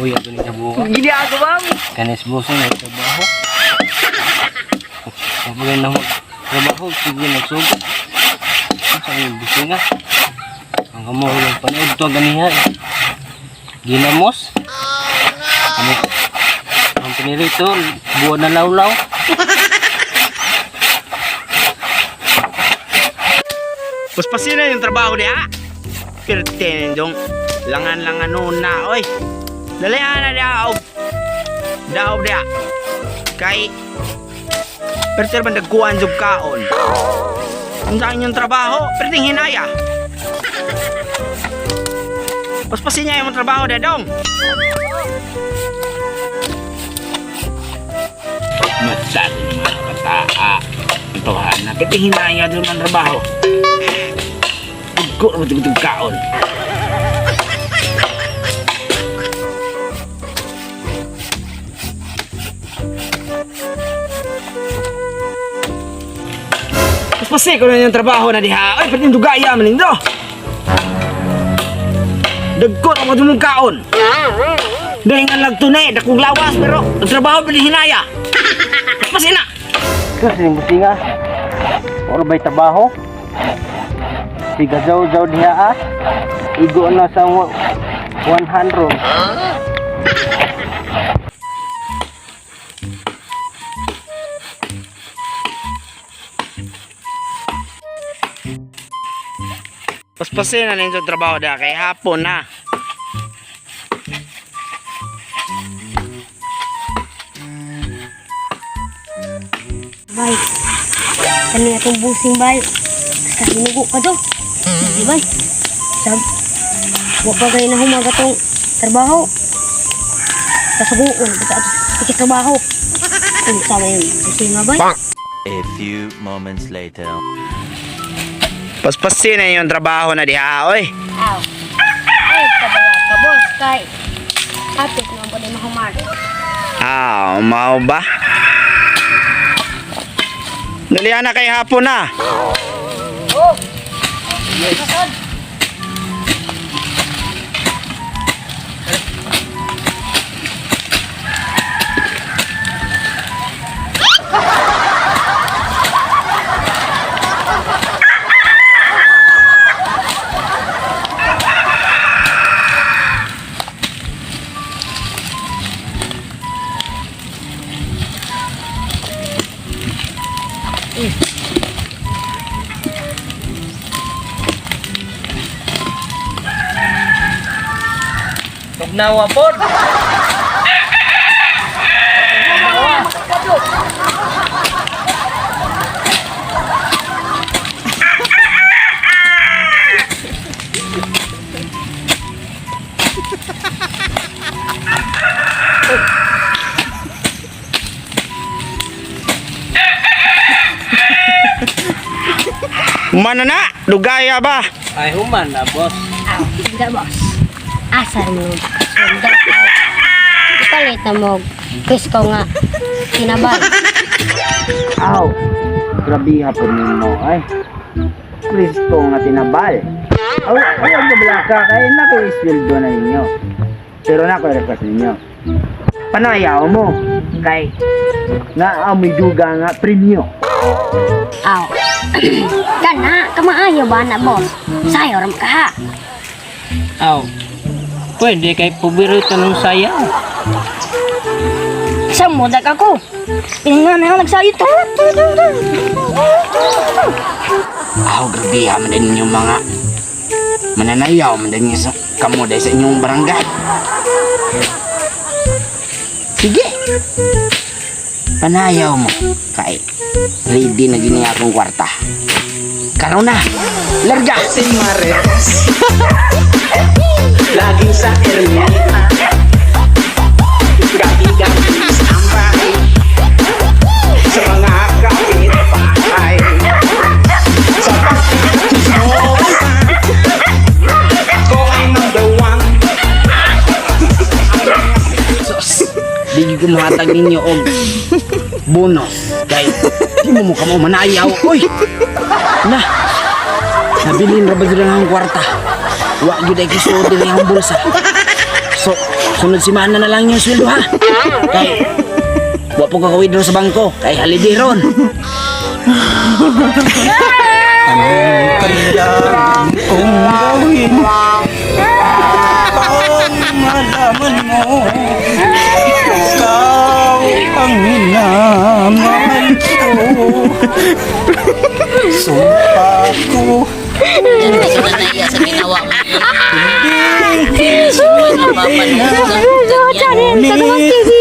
Uy, ato ni kabuha. Gini ako bang? Kanis boso na trabaho. Kapag na trabaho, sige nagsugot. Sa yung businga. Ang kamuhulong panood ito ganihan. Ginamos. Ang pinirito, buwan na lawlaw. Puspasin na yung trabaho niya. Pirtin dong langan-langan nun na. Oy, dalihan na niya. Daob niya. Kay Pertir man nagkuhan yung kaon. Ang saan yung trabaho, perting hinaya. Puspasin niya yung trabaho niya dong. Masyado ng mga kataa. Ito na, perting hinaya doon ang trabaho. Ko betul-betul kaon. Mas pasti ko na yung trabaho na diha. Ay, pati yung dugaya man nindo. Dagkot ako dun ng kaon. Dahil nga nagtunay, dakong lawas, pero ang trabaho pati hinaya. Mas pasti na. Kasi yung businga. Oro ba'y trabaho? Tiga jauh-jauh dia igo na sa 100. Paspasin na lang yung trabaho na kay hapon na. Bay, kani atong busing bay. Kasinugo ka daw. Di bay. Sab, wag pa kayo na humaga tong trabaho. Kasuguon, ikit trabaho. Kung sama yun, busing nga bay. A few moments later. Paspasin na yung trabaho na diha, oy. Aw. Ay, kabala ka, boss. Kay, apit naman po din mahumar. Mau ba? Dalihan na kay hapon na. Oh! Kasod! Tugnawa pod. Mana na? Dugaya ba? Ay human na boss. Aw, hindi boss. Asal mo. Sunda ka. Ipalit na mo. Pisko nga. Tinabal. Aw. Grabe hapon ninyo ay. Kristo nga tinabal. Aw, ayaw na balaka kay na ko isweldo na ninyo. Pero na ko request ninyo. Panayaw mo kay na amoy duga nga premyo. Aw. Kana, kamaayo ba na boss? Sayo ram ka ha. Aw. Pwede kay paborito ng sayaw. Sa modak ako. Pinangan na nagsayo to. Aw, grabe man din yung mga mananayaw man din sa kamo dahil sa inyong barangay. Sige. Panayaw mo kay ready na gini akong kwarta. Karon na. Larga si Mares. Laging sa ermita. Gabi-gabi sampai sa mga kapitbahay. Sa pagkakasmosa ko ay number one. Di ko mahatag ninyo og bonus kay di mo ka mo manayaw. Oy, na nabilin ra ba sila ng kwarta? Wa gyud ay kisod din ang bulsa. sunod si Mana na lang yung sweldo ha. Kay wa po ka withdraw sa bangko kay holiday ron. Kailangan kong gawin upang malaman mo ikaw ang minamahal ko. Sumpa ko Hindi ka na naiya sa ginawa mo. hindi Hindi mo napapansin. Jangan, jangan, jangan,